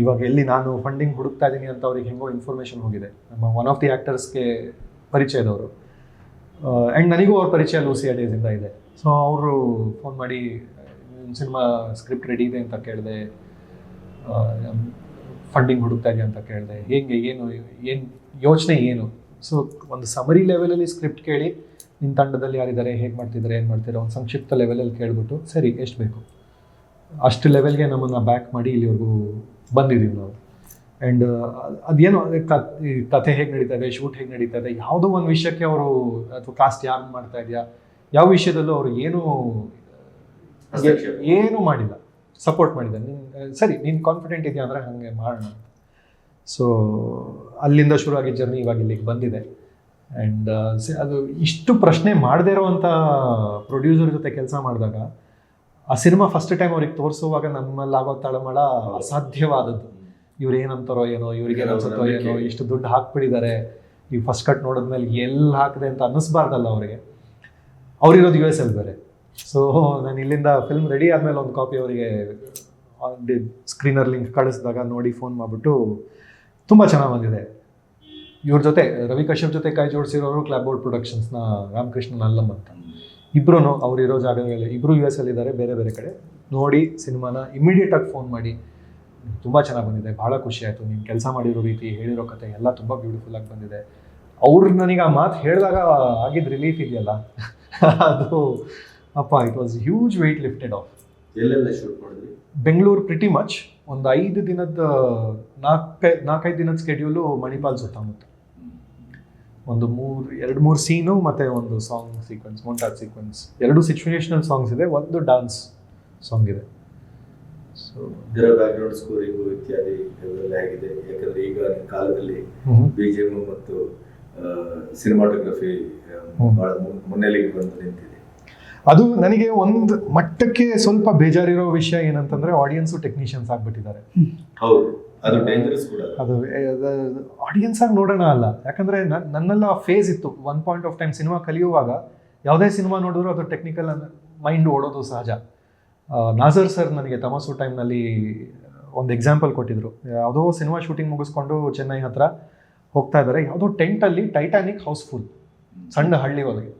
ಇವಾಗ ಎಲ್ಲಿ ನಾನು ಫಂಡಿಂಗ್ ಹುಡುಕ್ತಾ ಇದ್ದೀನಿ ಅಂತ ಅವ್ರಿಗೆ ಹೆಂಗೋ ಇನ್ಫಾರ್ಮೇಷನ್ ಹೋಗಿದೆ, ನಮ್ಮ ಒನ್ ಆಫ್ ದಿ ಆ್ಯಕ್ಟರ್ಸ್ಗೆ ಪರಿಚಯದವರು, ಆ್ಯಂಡ್ ನನಗೂ ಅವ್ರ ಪರಿಚಯ ಲೂಸಿಯಾ ಡೇಸಿಂದ ಇದೆ. ಸೊ ಅವರು ಫೋನ್ ಮಾಡಿ ಸಿನಿಮಾ ಸ್ಕ್ರಿಪ್ಟ್ ರೆಡಿ ಇದೆ ಅಂತ ಕೇಳಿದೆ, ಫಂಡಿಂಗ್ ಹುಡುಕ್ತಾ ಇದೆಯಾ ಅಂತ ಕೇಳಿದೆ, ಹೇಗೆ ಏನು ಯೋಚನೆ ಏನು. ಸೊ ಒಂದು ಸಮರಿ ಲೆವೆಲಲ್ಲಿ ಸ್ಕ್ರಿಪ್ಟ್ ಕೇಳಿ ನಿಮ್ಮ ತಂಡದಲ್ಲಿ ಯಾರಿದ್ದಾರೆ, ಹೇಗೆ ಮಾಡ್ತಿದ್ದಾರೆ, ಏನು ಮಾಡ್ತೀರಾ, ಒಂದು ಸಂಕ್ಷಿಪ್ತ ಲೆವೆಲಲ್ಲಿ ಕೇಳಿಬಿಟ್ಟು ಸರಿ ಎಷ್ಟು ಬೇಕು ಅಷ್ಟು ಲೆವೆಲ್ಗೆ ನಮ್ಮನ್ನು ಬ್ಯಾಕ್ ಮಾಡಿ ಇಲ್ಲಿವರೆಗೂ ಬಂದಿದ್ದೀವಿ ನಾವು. ಆ್ಯಂಡ್ ಅದೇನು ಕಥೆ ಹೇಗೆ ನಡೀತಾ ಇದೆ, ಶೂಟ್ ಹೇಗೆ ನಡೀತಾ ಇದೆ, ಯಾವುದೋ ಒಂದು ವಿಷಯಕ್ಕೆ ಅವರು ಅಥವಾ ಕಾಸ್ಟ್ ಯಾರು ಮಾಡ್ತಾ ಇದೆಯಾ, ಯಾವ ವಿಷಯದಲ್ಲೂ ಅವರು ಏನೂ ಮಾಡಿಲ್ಲ, ಸಪೋರ್ಟ್ ಮಾಡಿದ. ಸರಿ ನೀನು ಕಾನ್ಫಿಡೆಂಟ್ ಇದೆಯಾ ಅಂದರೆ ಹಾಗೆ ಮಾಡೋಣ. ಸೊ ಅಲ್ಲಿಂದ ಶುರುವಾಗಿ ಜರ್ನಿ ಇವಾಗ ಇಲ್ಲಿಗೆ ಬಂದಿದೆ. ಆ್ಯಂಡ್ ಅದು ಇಷ್ಟು ಪ್ರಶ್ನೆ ಮಾಡದೇ ಇರೋವಂಥ ಪ್ರೊಡ್ಯೂಸರ್ ಜೊತೆ ಕೆಲಸ ಮಾಡಿದಾಗ ಆ ಸಿನಿಮಾ ಫಸ್ಟ್ ಟೈಮ್ ಅವ್ರಿಗೆ ತೋರಿಸುವಾಗ ನಮ್ಮಲ್ಲಾಗೋ ತಳಮಳ ಅಸಾಧ್ಯವಾದದ್ದು. ಇವ್ರು ಏನಂತಾರೋ ಏನೋ, ಇವ್ರಿಗೆ ಏನನ್ಸುತ್ತೋ ಏನೋ, ಇಷ್ಟು ದುಡ್ಡು ಹಾಕ್ಬಿಟ್ಟಿದ್ದಾರೆ, ಈ ಫಸ್ಟ್ ಕಟ್ ನೋಡಿದ್ಮೇಲೆ ಎಲ್ಲಿ ಹಾಕಿದೆ ಅಂತ ಅನ್ನಿಸ್ಬಾರ್ದಲ್ಲ ಅವರಿಗೆ. ಅವ್ರಿರೋದು US ಅಲ್ಲಿ ಬೇರೆ. ಸೊ ನಾನು ಇಲ್ಲಿಂದ ಫಿಲ್ಮ್ ರೆಡಿ ಆದಮೇಲೆ ಒಂದು ಕಾಪಿ ಅವರಿಗೆ ಸ್ಕ್ರೀನರ್ ಲಿಂಕ್ ಕಳಿಸಿದಾಗ ನೋಡಿ ಫೋನ್ ಮಾಡಿಬಿಟ್ಟು ತುಂಬ ಚೆನ್ನಾಗಿ ಬಂದಿದೆ. ಇವ್ರ ಜೊತೆ ರವಿ ಕಶ್ಯಪ್ ಜೊತೆ ಕೈ ಜೋಡಿಸಿರೋರು ಕ್ಲಾಪ್ ಬೋರ್ಡ್ ಪ್ರೊಡಕ್ಷನ್ಸ್ನ ರಾಮಕೃಷ್ಣನ್ ಅಲ್ಲಮ್ ಅಂತ ಇಬ್ಬರೂ ಅವರಿರೋ ಜಾಗಗಳಲ್ಲಿ ಇಬ್ಬರು US ಅಲ್ಲಿದ್ದಾರೆ, ಬೇರೆ ಬೇರೆ ಕಡೆ. ನೋಡಿ ಸಿನಿಮಾನ ಇಮಿಡಿಯೇಟಾಗಿ ಫೋನ್ ಮಾಡಿ ತುಂಬ ಚೆನ್ನಾಗಿ ಬಂದಿದೆ, ಭಾಳ ಖುಷಿ ಆಯಿತು, ನೀನು ಕೆಲಸ ಮಾಡಿರೋ ರೀತಿ, ಹೇಳಿರೋ ಕತೆ ಎಲ್ಲ ತುಂಬ ಬ್ಯೂಟಿಫುಲ್ಲಾಗಿ ಬಂದಿದೆ. ಅವ್ರು ನನಗೆ ಆ ಮಾತು ಹೇಳಿದಾಗ ಆಗಿದ್ದು ರಿಲೀಫ್ ಇದೆಯಲ್ಲ ಅದು ಅಪ್ಪ, it was huge weight lifted off. ಎಲ್ಲೆಲ್ಲ ಶೂಟ್ ಮಾಡಿದ್ವಿ? ಬೆಂಗಳೂರು ಪ್ರಿಟಿ ಮಚ್ ಒಂದು 5 ದಿನದ 4-5 ದಿನದ ಸ್ಕೆಡ್ಯೂಲು ಮಣಿಪಾಲ್ ಸುತ್ತಮುತ್ತ. ಒಂದು 2-3 ಸೀನು ಮತ್ತು ಒಂದು song sequence, montage sequence, 2 situational songs ಇದೆ, ಒಂದು ಡಾನ್ಸ್ ಸಾಂಗ್ ಇದೆ. ಸೊ ಇದರ ಬ್ಯಾಕ್ಗ್ರೌಂಡ್ ಸ್ಕೋರಿಂಗು ಇತ್ಯಾದಿ ಇವೆಲ್ಲ ಆಗಿದೆ. ಯಾಕಂದರೆ ಈಗ ಕಾಲದಲ್ಲಿ BGM ಮತ್ತು ಸಿನಿಮಾಟೋಗ್ರಫಿ ಭಾಳ ಮುನ್ನೆಲೆಗೆ ಬಂದು ನಿಂತಿದೆ. ಅದು ನನಗೆ ಒಂದು ಮಟ್ಟಕ್ಕೆ ಸ್ವಲ್ಪ ಬೇಜಾರಿರೋ ವಿಷಯ ಏನಂತಂದರೆ ಆಡಿಯನ್ಸು ಟೆಕ್ನಿಷಿಯನ್ಸ್ ಆಗಿಬಿಟ್ಟಿದ್ದಾರೆ. ಹೌದು, ಅದು ಡೇಂಜರಸ್ ಕೂಡ. ಅದು ಆಡಿಯನ್ಸ್ ಆಗಿ ನೋಡೋಣ ಅಲ್ಲ, ಯಾಕಂದರೆ ನನ್ನೆಲ್ಲ ಫೇಸ್ ಇತ್ತು one point of time cinema ಕಲಿಯುವಾಗ. ಯಾವುದೇ ಸಿನಿಮಾ ನೋಡಿದ್ರು ಅದು ಟೆಕ್ನಿಕಲ್ ಮೈಂಡ್ ಓಡೋದು ಸಹಜ. ನಾಜರ್ ಸರ್ ನನಗೆ ತಮಸು ಟೈಮ್ನಲ್ಲಿ ಒಂದು ಎಕ್ಸಾಂಪಲ್ ಕೊಟ್ಟಿದ್ರು. ಯಾವುದೋ ಸಿನಿಮಾ ಶೂಟಿಂಗ್ ಮುಗಿಸ್ಕೊಂಡು ಚೆನ್ನೈ ಹತ್ರ ಹೋಗ್ತಾ ಇದ್ದಾರೆ, ಯಾವುದೋ ಟೆಂಟಲ್ಲಿ ಟೈಟಾನಿಕ್ ಹೌಸ್ಫುಲ್, ಸಣ್ಣ ಹಳ್ಳಿ ಒಳಗೆ.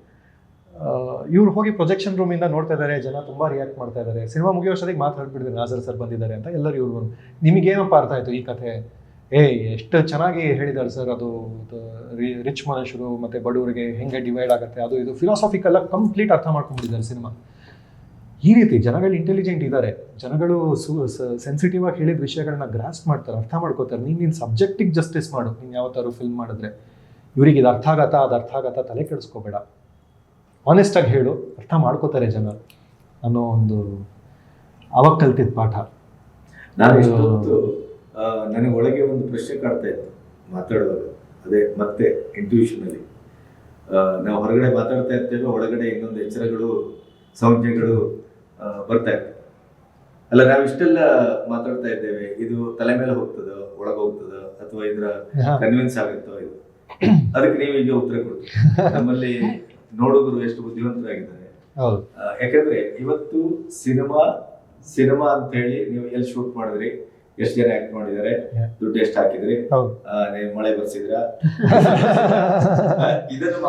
ಇವ್ರು ಹೋಗಿ ಪ್ರೊಜೆಕ್ಷನ್ ರೂಮಿಂದ ನೋಡ್ತಾ ಇದ್ದಾರೆ, ಜನ ತುಂಬ ರಿಯಾಕ್ಟ್ ಮಾಡ್ತಾ ಇದ್ದಾರೆ. ಸಿನಿಮಾ ಮುಗಿಯೋಷ್ಟೊತ್ತಿಗೆ ಮಾತಾಡ್ಬಿಟ್ಟಿದ್ದಾರೆ ನಾಜರ್ ಸರ್ ಬಂದಿದ್ದಾರೆ ಅಂತ. ಎಲ್ಲರೂ ಇವ್ರು ನಿಮಗೇನಪ್ಪ ಅರ್ಥ ಆಯಿತು ಈ ಕಥೆ? ಎಷ್ಟು ಚೆನ್ನಾಗಿ ಹೇಳಿದ್ದಾರೆ ಸರ್, ಅದು ರಿಚ್ ಮನುಷ್ಯರು ಮತ್ತು ಬಡವರಿಗೆ ಹೆಂಗೆ ಡಿವೈಡ್ ಆಗುತ್ತೆ, ಅದು ಇದು ಫಿಲಾಸಾಫಿಕಲ್ಲ ಕಂಪ್ಲೀಟ್ ಅರ್ಥ ಮಾಡ್ಕೊಂಡಿದ್ದಾರೆ ಸಿನಿಮಾ. ಈ ರೀತಿ ಜನಗಳು ಇಂಟೆಲಿಜೆಂಟ್ ಇದ್ದಾರೆ, ಜನಗಳು ಸೆನ್ಸಿಟಿವ್ ಆಗಿ ಹೇಳಿದ ವಿಷಯಗಳನ್ನ ಗ್ರಾಸ್ಪ್ ಮಾಡ್ತಾರೆ, ಅರ್ಥ ಮಾಡ್ಕೋತಾರೆ. ನೀನು ಸಬ್ಜೆಕ್ಟಿಗೆ ಜಸ್ಟಿಸ್ ಮಾಡು, ನೀನು ಯಾವತ್ತಾದ್ರು ಫಿಲ್ಮ್ ಮಾಡಿದ್ರೆ. ಇವ್ರಿಗೆ ಇದು ಅರ್ಥ ಆಗತ್ತಾ, ಅದು ಅರ್ಥ ಆಗತ್ತಾ, ತಲೆ ಕೆಡಿಸ್ಕೋಬೇಡ, ಆನೆಸ್ಟಾಗಿ ಹೇಳು, ಅರ್ಥ ಮಾಡ್ಕೋತಾರೆ ಜನ ಅನ್ನೋ ಒಂದು ಅವಾಗ ಕಲ್ತಿದ್ದ ಪಾಠ. ನಾನು ಇಷ್ಟೊತ್ತು ನನಗೆ ಒಳಗೆ ಒಂದು ಪ್ರಶ್ನೆ ಕಾಡ್ತಾ ಇತ್ತು ಮಾತಾಡುವಾಗ. ಅದೇ ಮತ್ತೆ ಇಂಟ್ಯೂಷನಲ್ಲಿ ನಾವು ಹೊರಗಡೆ ಮಾತಾಡ್ತಾ ಇರ್ತೇವೆ, ಒಳಗಡೆ ಇನ್ನೊಂದು ಎಚ್ಚರಗಳು, ಸಂಜ್ಞೆಗಳು ಬರ್ತಾ ಇರ್ತವೆ. ಅಲ್ಲ, ನಾವು ಇಷ್ಟೆಲ್ಲ ಮಾತಾಡ್ತಾ ಇದ್ದೇವೆ, ಇದು ತಲೆ ಮೇಲೆ ಹೋಗ್ತದೋ, ಒಳಗೆ ಹೋಗ್ತದೋ, ಅಥವಾ ಇದರ ಕನ್ವಿನ್ಸ್ ಆಗುತ್ತೋ ಇದು? ಅದಕ್ಕೆ ನೀವು ಈಗ ಉತ್ತರ ಕೊಡ್ತೀವಿ. ನಮ್ಮಲ್ಲಿ ನೋಡುಗರು ಎಷ್ಟು ಬುದ್ಧಿವಂತರಾಗಿದ್ದಾರೆ. ಯಾಕಂದ್ರೆ ಇವತ್ತು ಸಿನಿಮಾ ಅಂತ ಹೇಳಿ ನೀವು ಎಲ್ಲಿ ಶೂಟ್ ಮಾಡಿದ್ರಿ, ಎಷ್ಟು ಜನ ಆಕ್ಟ್ ಮಾಡಿದ್ದಾರೆ, ದುಡ್ಡು ಎಷ್ಟು ಹಾಕಿದ್ರಿ, ನೀವು ಮಳೆ ಬರ್ಸಿದ್ರ, ಇದನ್ನು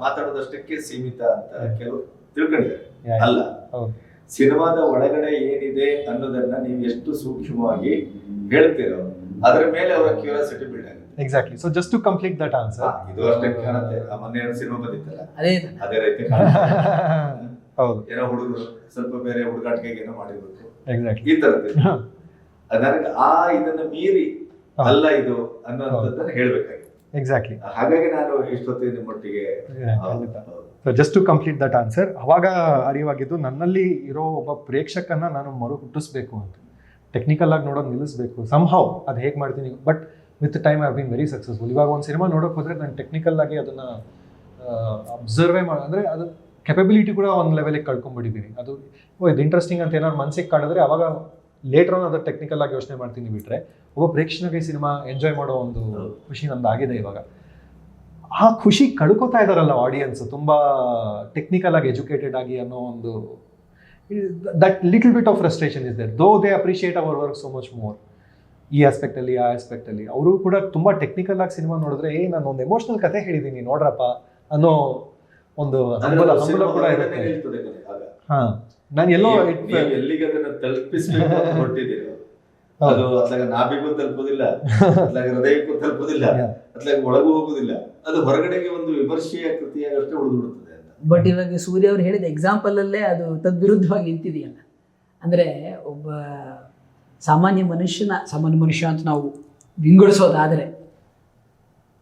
ಮಾತಾಡೋದಷ್ಟಕ್ಕೆ ಸೀಮಿತ ಅಂತ ಕೆಲವು ತಿಳ್ಕೊಂಡಿದ್ದಾರೆ. ಅಲ್ಲ, ಸಿನಿಮಾದ ಒಳಗಡೆ ಏನಿದೆ ಅನ್ನೋದನ್ನ ನೀವು ಎಷ್ಟು ಸೂಕ್ಷ್ಮವಾಗಿ ಹೇಳ್ತೀರೋ ಅದರ ಮೇಲೆ ಅವರ ಕ್ಯೂರಿಯಾಸಿಟಿ ಬಿಲ್ಡ್ ಆಗುತ್ತೆ. Exactly. So just to complete that answer, ಇದು ಅಷ್ಟೇ ಕಾಣುತ್ತೆ. ಆ ಮೊನ್ನೆ ಸಿನಿಮಾ ಬಂದಿತ್ತಲ್ಲ, ಅದೇ ಅದೇ ರೀತಿ ಕಾಣುತ್ತೆ. ಹೌದು, ಏನೋ ಹುಡುಗರು ಸ್ವಲ್ಪ ಬೇರೆ ಹುಡುಗಾಟಿಗೆ ಏನೋ ಮಾಡಿರ್ಬೇಕು, ಎಕ್ಸಾಕ್ಟ್ಲಿ ಈ ತರದ್ದು. ನನಗೆ ಇದನ್ನ ಮೀರಿ ಅಲ್ಲ ಇದು ಅನ್ನೋದನ್ನ ಹೇಳ್ಬೇಕಾಗಿದೆ. ಎಕ್ಸಾಕ್ಟ್ಲಿ. ಹಾಗಾಗಿ ನಾನು ಇಷ್ಟೊತ್ತಿನ ಮಟ್ಟಿಗೆ just to complete that answer, ಅವಾಗ ಅರಿವಾಗಿದ್ದು ನನ್ನಲ್ಲಿ ಇರೋ ಒಬ್ಬ ಪ್ರೇಕ್ಷಕನ್ನ ನಾನು ಮರು ಹುಟ್ಟಿಸ್ಬೇಕು ಅಂತ, ಟೆಕ್ನಿಕಲ್ ಆಗಿ ನೋಡೋದು ನಿಲ್ಲಿಸ್ಬೇಕು ಸಂಹೌ. ಅದು ಹೇಗೆ ಮಾಡ್ತೀನಿ, but with time I have been very successful. ಇವಾಗ ಒಂದು ಸಿನಿಮಾ ನೋಡೋಕೆ ಹೋದರೆ ನಾನು ಟೆಕ್ನಿಕಲ್ ಆಗಿ ಅದನ್ನು ಅಬ್ಸರ್ವೇ ಅಂದರೆ ಅದು ಕೆಪಬಿಲಿಟಿ ಕೂಡ ಒಂದು ಲೆವೆಲಿಗೆ ಕಳ್ಕೊಂಡ್ಬಿಟ್ಟಿದ್ದೀನಿ. ಅದು ಇದು ಇಂಟ್ರೆಸ್ಟಿಂಗ್ ಅಂತ ಏನಾದ್ರು ಮನಸ್ಸಿಗೆ ಕಾಡಿದ್ರೆ ಅವಾಗ ಲೇಟರ್ ಆನ್ ಅದು ಟೆಕ್ನಿಕಲ್ ಆಗಿ ಯೋಚನೆ ಮಾಡ್ತೀನಿ. ಬಿಟ್ಟರೆ ಒಬ್ಬ ಪ್ರೇಕ್ಷಕನಿಗೆ ಸಿನಿಮಾ ಎಂಜಾಯ್ ಮಾಡೋ ಒಂದು ಖುಷಿ ನಂದು ಆಗಿದೆ ಇವಾಗ. ಆ ಖುಷಿ ಕಳ್ಕೊತಾ ಇದ್ದಾರಲ್ಲ ಆಡಿಯನ್ಸ್, ತುಂಬ ಟೆಕ್ನಿಕಲ್ ಆಗಿ ಎಜುಕೇಟೆಡ್ ಆಗಿ ಅನ್ನೋ ಒಂದು that little bit of frustration is there, though they appreciate our work so much more. ಈ ಆಸ್ಪೆಕ್ಟಲ್ಲಿ ಆ ಆಸ್ಪೆಕ್ಟಲ್ಲಿ ಅವರು ಕೂಡ ತುಂಬ ಟೆಕ್ನಿಕಲ್ ಆಗಿ ಸಿನಿಮಾ ನೋಡಿದ್ರೆ ನಾನು ಒಂದು ಎಮೋಷನಲ್ ಕತೆ ಹೇಳಿದ್ದೀನಿ ನೋಡ್ರಪ್ಪ ಅನ್ನೋ ಒಂದು ಹಂಬಲ ಕೂಡ ಇರುತ್ತೆ. ಹಾಂ, ನಾನು ಎಲ್ಲೋ ಎಲ್ಲಿಗೆ ಅದನ್ನ ತಲುಪಿಸ್ಬೇಕು ಅಂತ ಹೊರಟಿದ್ದೀರಿ, ಅದು ಅತ್ಲಾಗ ನಾಭಿಗೂ ತಲುಪೋದಿಲ್ಲ, ಅತ್ಲಾಗ ಹೃದಯಕ್ಕೂ ತಲುಪೋದಿಲ್ಲ, ಅತ್ಲಾಗ ಒಳಗೂ ಹೋಗುದಿಲ್ಲ, ಅದು ಹೊರಗಡೆಗೆ ಒಂದು ವಿಮರ್ಶೆಯ ಕೃತಿಯಾಗಷ್ಟೇ ಉಳಿದುಬಿಡುತ್ತದೆ ಅಂತ. ಬಟ್ ಇವಾಗ ಸೂರ್ಯ ಅವ್ರು ಹೇಳಿದ ಎಕ್ಸಾಂಪಲ್ ಅಲ್ಲೇ ಅದು ತದ್ವಿರುದ್ಧವಾಗಿ ನಿಂತಿದೆಯಲ್ಲ. ಅಂದ್ರೆ ಒಬ್ಬ ಸಾಮಾನ್ಯ ಮನುಷ್ಯ ಅಂತ ನಾವು ವಿಂಗಡಿಸೋದಾದ್ರೆ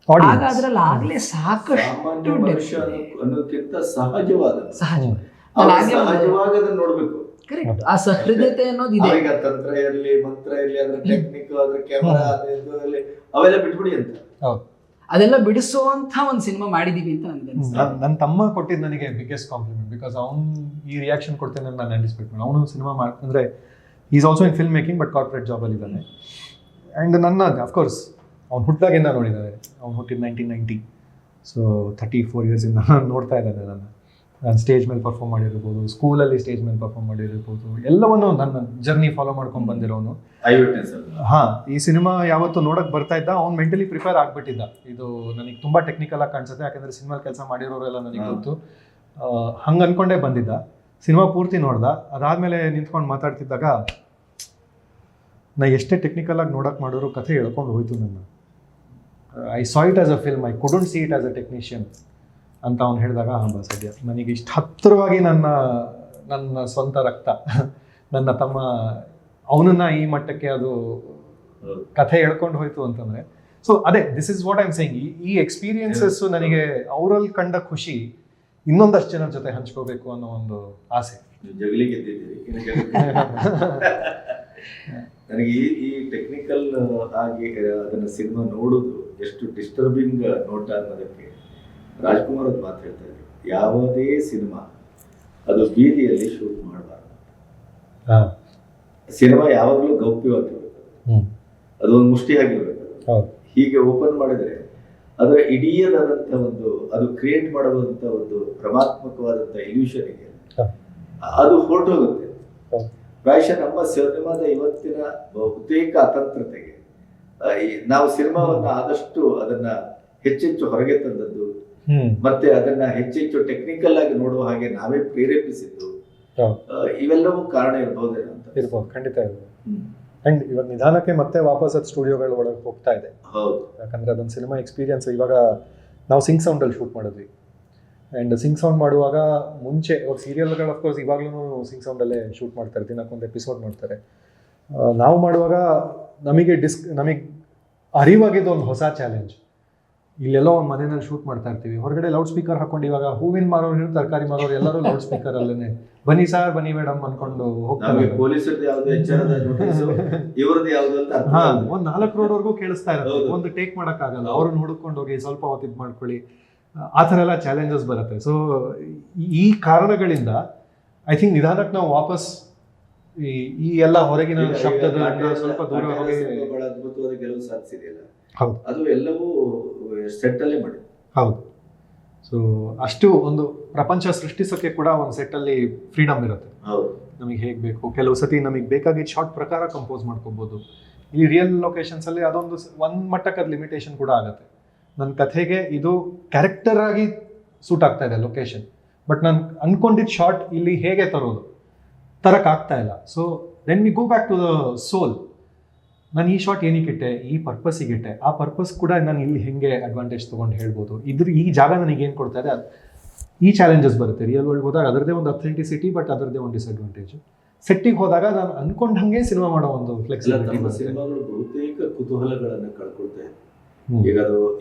ಆಗ ಅದ್ರಲ್ಲಿ ಆಗ್ಲೇ ಸಾಕಷ್ಟು ಮನುಷ್ಯ ಅನ್ನೋದಕ್ಕಿಂತ ಸಹಜವಾದ ನೋಡ್ಬೇಕು. ಕರೆಕ್ಟ್. ಆ ಸಹೃದಯತೆ ಅನ್ನೋದು ಇದೆ. ಈಗ ತಂತ್ರ ಇರಲಿ, ಮಂತ್ರ ಇರಲಿ, ಅದ್ರ ಟೆಕ್ನಿಕ್, ಅದ್ರ ಕ್ಯಾಮರಾ ಅವೆಲ್ಲ ಬಿಟ್ಬಿಡಿ ಅಂತ. ಅದೆಲ್ಲ ಬಿಡಿಸುವಂತ ಒಂದು ಸಿನಿಮಾ ಮಾಡಿದೀವಿ ಅಂತ ನನಗೆ ಅನಿಸ್ತು. ನನ್ನ ತಮ್ಮ ಕೊಟ್ಟಿದ್ದು ನನಗೆ ಬಿಗ್ಗೆಸ್ಟ್ ಕಾಂಪ್ಲಿಮೆಂಟ್, ಬಿಕಾಸ್ ಅವ್ನು ಈ ರಿಯಾಕ್ಷನ್ ಕೊಡ್ತೇನೆ ಅಂತ ನಾನು ಆಂಟಿಸಿಪೇಟ್ ಮಾಡಿ. ಅವನು ಸಿನಿಮಾ ಅಂದರೆ is also in film making, but corporate ಜಾಬಲ್ಲಿ ಇದ್ದಾನೆ. ಆ್ಯಂಡ್ ನನ್ನ ಅಫ್ಕೋರ್ಸ್ ಅವ್ನು ಹುಟ್ಟಿದಾಗಿಂದ ನೋಡಿದ್ದಾನೆ. ಅವ್ನು ಹುಟ್ಟಿದ 1990, ಸೊ 34 ಇಯರ್ಸಿಂದ ನೋಡ್ತಾ ಇದ್ದಾನೆ. ನಾನು ಸ್ಟೇಜ್ ಮೇಲೆ ಪರ್ಫಾರ್ಮ್ ಮಾಡಿರ್ಬೋದು, ಸ್ಕೂಲಲ್ಲಿ ಸ್ಟೇಜ್ ಮೇಲೆ ಪರ್ಫಾರ್ಮ್ ಮಾಡಿರ್ಬೋದು, ಎಲ್ಲವನ್ನು ನನ್ನ ಜರ್ನಿ ಫಾಲೋ ಮಾಡ್ಕೊಂಡು ಬಂದಿರೋನು. ಹಾಂ, ಈ ಸಿನಿಮಾ ಯಾವತ್ತು ನೋಡೋಕೆ ಬರ್ತಾ ಇದ್ದ ಅವ್ನು ಮೆಂಟಲಿ ಪ್ರಿಪೇರ್ ಆಗಿಬಿಟ್ಟಿದ್ದ. ಇದು ನನಗೆ ತುಂಬ ಟೆಕ್ನಿಕಲ್ ಆಗಿ ಕಾಣಿಸುತ್ತೆ, ಯಾಕಂದರೆ ಸಿನಿಮಾ ಕೆಲಸ ಮಾಡಿರೋರೆಲ್ಲ ನನಗೆ ಗೊತ್ತು, ಹಂಗೆ ಅಂದ್ಕೊಂಡೇ ಬಂದಿದ್ದ. ಸಿನಿಮಾ ಪೂರ್ತಿ ನೋಡ್ದ, ಅದಾದಮೇಲೆ ನಿಂತ್ಕೊಂಡು ಮಾತಾಡ್ತಿದ್ದಾಗ ನಾ ಎಷ್ಟೇ ಟೆಕ್ನಿಕಲ್ ಆಗಿ ನೋಡೋಕೆ ಮಾಡಿದ್ರು ಕಥೆ ಹೇಳ್ಕೊಂಡು ಹೋಯ್ತು ನನ್ನ. I saw it as a film, I couldn't C it as a technician ಅಂತ ಅವ್ನು ಹೇಳಿದಾಗ ಸದ್ಯ ನನಗೆ ಇಷ್ಟು ಹತ್ತಿರವಾಗಿ ನನ್ನ ಸ್ವಂತ ರಕ್ತ ನನ್ನ ತಮ್ಮ ಅವನನ್ನ ಈ ಮಟ್ಟಕ್ಕೆ ಅದು ಕಥೆ ಹೇಳ್ಕೊಂಡು ಹೋಯ್ತು ಅಂತಂದರೆ. ಸೊ ಅದೇ this is what I am saying. ಈ ಎಕ್ಸ್ಪೀರಿಯನ್ಸಸ್ಸು ನನಗೆ ಅವರಲ್ಲಿ ಕಂಡ ಖುಷಿ ಇನ್ನೊಂದಷ್ಟು ಜನರ ಜೊತೆ ಹಂಚ್ಕೋಬೇಕು ಅನ್ನೋ ಒಂದು ಆಸೆ. ಜಗಲಿ ಗೆದ್ದಿದ್ದೀರಿ. ನನಗೆ ಈ ಟೆಕ್ನಿಕಲ್ ಆಗಿ ಅದನ್ನ ಸಿನಿಮಾ ನೋಡೋದು ಎಷ್ಟು ಡಿಸ್ಟರ್ಬಿಂಗ್ ನೋಟ ಅನ್ನೋದಕ್ಕೆ ರಾಜ್ಕುಮಾರ್ ಅವ್ರು ಮಾತು ಹೇಳ್ತಾ ಇದ್ರು, ಯಾವುದೇ ಸಿನಿಮಾ ಅದು ಬೀದಿಯಲ್ಲಿ ಶೂಟ್ ಮಾಡಬಾರ್ದು. ಸಿನಿಮಾ ಯಾವಾಗಲೂ ಗೌಪ್ಯವಾಗಿರ್ಬೇಕು, ಅದೊಂದು ಮುಷ್ಟಿ ಆಗಿರ್ಬೇಕು. ಹೀಗೆ ಓಪನ್ ಮಾಡಿದ್ರೆ ಅದರ ಇಡೀದಾದಂಥ ಒಂದು ಅದು ಕ್ರಿಯೇಟ್ ಮಾಡುವಂಥ ಒಂದು ಭ್ರಮಾತ್ಮಕವಾದಂಥ ಇಲ್ಯೂಷನ್ ಇದೆ, ಅದು ಹೊರಟೋಗುತ್ತೆ. ಪ್ರಾಯಶಃ ನಮ್ಮ ಸಿನಿಮಾದ ಇವತ್ತಿನ ಬಹುತೇಕ ಅತಂತ್ರತೆಗೆ ನಾವು ಸಿನಿಮಾವನ್ನ ಆದಷ್ಟು ಅದನ್ನ ಹೆಚ್ಚೆಚ್ಚು ಹೊರಗೆ ತಂದದ್ದು, ಮತ್ತೆ ಅದನ್ನ ಹೆಚ್ಚೆಚ್ಚು ಟೆಕ್ನಿಕಲ್ ಆಗಿ ನೋಡುವ ಹಾಗೆ ನಾವೇ ಪ್ರೇರೇಪಿಸಿದ್ದು, ಇವೆಲ್ಲವೂ ಕಾರಣ ಇರಬಹುದೇನೋ ಅಂತ. ಇರ್ಬೋದು, ಖಂಡಿತ ಇರ್ಬೋದು. ಅಂಡ್ ಇವಾಗ ನಿಧಾನಕ್ಕೆ ಮತ್ತೆ ವಾಪಸ್ ಅದು ಸ್ಟುಡಿಯೋಗಳ ಒಳಗೆ ಹೋಗ್ತಾ ಇದೆ. ಹೌದು, ಯಾಕಂದ್ರೆ ಅದೊಂದು ಸಿನಿಮಾ ಎಕ್ಸ್ಪೀರಿಯನ್ಸ್. ಇವಾಗ ನಾವು ಸಿಂಗ್ ಸೌಂಡಲ್ಲಿ ಶೂಟ್ ಮಾಡಿದ್ವಿ. ಆ್ಯಂಡ್ ಸಿಂಗ್ ಸೌಂಡ್ ಮಾಡುವಾಗ ಮುಂಚೆ ಇವಾಗ ಸೀರಿಯಲ್ಗಳು ಅಫ್ಕೋರ್ಸ್ ಇವಾಗಲೂ ಸಿಂಗ್ ಸೌಂಡಲ್ಲೇ ಶೂಟ್ ಮಾಡ್ತಾರೆ, ದಿನಕ್ಕೊಂದು ಎಪಿಸೋಡ್ ಮಾಡ್ತಾರೆ. ನಾವು ಮಾಡುವಾಗ ನಮಗೆ ಅರಿವಾಗಿದ್ದು ಒಂದು ಹೊಸ ಚಾಲೆಂಜ್. ಇಲ್ಲೆಲ್ಲೋ ಒಂದು ಮನೆಯಲ್ಲಿ ಶೂಟ್ ಮಾಡ್ತಾ ಇರ್ತೀವಿ, ಹೊರಗಡೆ ಲೌಡ್ ಸ್ಪೀಕರ್ ಹಾಕೊಂಡು, ಇವಾಗ ಹೂವಿನ ಮಾರೋರು, ತರಕಾರಿ ಮಾರೋರು ಎಲ್ಲರೂ ಲೌಡ್ ಸ್ಪೀಕರ್ ಅಲ್ಲೇ ಬನ್ನಿ ಸಾರ್ ಬನ್ನಿ ಮೇಡಮ್ ಅನ್ಕೊಂಡು ಹೋಗ್ತಾರೆ. ಪೊಲೀಸರದ್ದು ಯಾವ್ದು ಎಚ್ಚರದ ನೋಟಿಸ್, ಇವ್ರದ್ದು ಯಾವ್ದು ಅಂತ ಒಂದು 4 ರೋಡ್ವರೆಗೂ ಕೇಳಿಸ್ತಾ ಇರುತ್ತೆ. ಒಂದು ಟೇಕ್ ಮಾಡೋಕ್ಕಾಗಲ್ಲ, ಅವ್ರನ್ನ ಹುಡುಕೊಂಡು ಹೋಗಿ ಸ್ವಲ್ಪ ಹೊತ್ತು ಇದು ಮಾಡ್ಕೊಳ್ಳಿ, ಆ ಥರ ಎಲ್ಲ ಚಾಲೆಂಜಸ್ ಬರುತ್ತೆ. ಸೊ ಈ ಕಾರಣಗಳಿಂದ ಐ ಥಿಂಕ್ ನಿಧಾನಕ್ಕೆ ನಾವು ವಾಪಸ್ ಈ ಎಲ್ಲ ಹೊರಗಿನ ಶಬ್ದದ ಸ್ವಲ್ಪ ದೂರ ಹೋಗಿ ಬಹಳ ಅದ್ಭುತವಾದ ಗೆಲುವು ಸಾಧಿಸಿದೆಯಲ್ಲ. ಹೌದು, ಅದು ಎಲ್ಲವೂ ಸೆಟ್ ಅಲ್ಲೇ ಮಾಡಿ. ಹೌದು. ಸೊ ಅಷ್ಟು ಒಂದು ಪ್ರಪಂಚ ಸೃಷ್ಟಿಸೋಕೆ ಕೂಡ ಒಂದು ಸೆಟ್ಟಲ್ಲಿ ಫ್ರೀಡಮ್ ಇರುತ್ತೆ. ಹೌದು, ನಮಗೆ ಹೇಗೆ ಬೇಕು, ಕೆಲವು ಸತಿ ನಮಗೆ ಬೇಕಾಗಿದ್ದ ಶಾರ್ಟ್ ಪ್ರಕಾರ ಕಂಪೋಸ್ ಮಾಡ್ಕೋಬೋದು. ಈ ರಿಯಲ್ ಲೊಕೇಶನ್ಸಲ್ಲಿ ಅದೊಂದು ಒಂದು ಮಟ್ಟಕ್ಕೆ ಅದು ಲಿಮಿಟೇಷನ್ ಕೂಡ ಆಗುತ್ತೆ. ನನ್ನ ಕಥೆಗೆ ಇದು ಕ್ಯಾರೆಕ್ಟರ್ ಆಗಿ ಸೂಟ್ ಆಗ್ತಾ ಇದೆ ಲೊಕೇಶನ್, ಬಟ್ ನಾನು ಅನ್ಕೊಂಡಿದ್ದ ಶಾರ್ಟ್ ಇಲ್ಲಿ ಹೇಗೆ ತರೋದು, ತರಕ್ಕಾಗ್ತಾ ಇಲ್ಲ. So then we go back to the soul. ನಾನು ಈ ಶಾಟ್ ಏನಕ್ಕೆ ಇಟ್ಟೆ, ಈ ಪರ್ಪಸ್ಸಿಗೆ ಇಟ್ಟೆ, ಆ ಪರ್ಪಸ್ ಕೂಡ ನಾನು ಇಲ್ಲಿ ಹೆಂಗೆ ಅಡ್ವಾಂಟೇಜ್ ತೊಗೊಂಡು ಹೇಳ್ಬೋದು, ಈ ಜಾಗ ನನಗೆ ಏನು ಕೊಡ್ತಾ ಇದೆ, ಈ ಚಾಲೆಂಜಸ್ ಬರುತ್ತೆ. ರಿಯಲ್ ವರ್ಲ್ಡ್ ಹೋದಾಗ ಅದರದೇ ಒಂದು ಅಥೆಂಟಿಸಿಟಿ, ಬಟ್ ಅದರದೇ ಒಂದು ಡಿಸ್ಅಡ್ವಾಂಟೇಜ್. ಸೆಟ್ಟಿಗೆ ಹೋದಾಗ ನಾನು ಅನ್ಕೊಂಡಂಗೆ ಸಿನಿಮಾ ಮಾಡೋ ಒಂದು ಫ್ಲೆಕ್ಸಿಬಿಲಿಟಿ ಬರುತ್ತೆ. ಸಿನಿಮಾಗಳು ಬಹುತೇಕ ಕುತೂಹಲಗಳನ್ನು ಕಳ್ಕೊಳ್ತಾ ಇದೆ.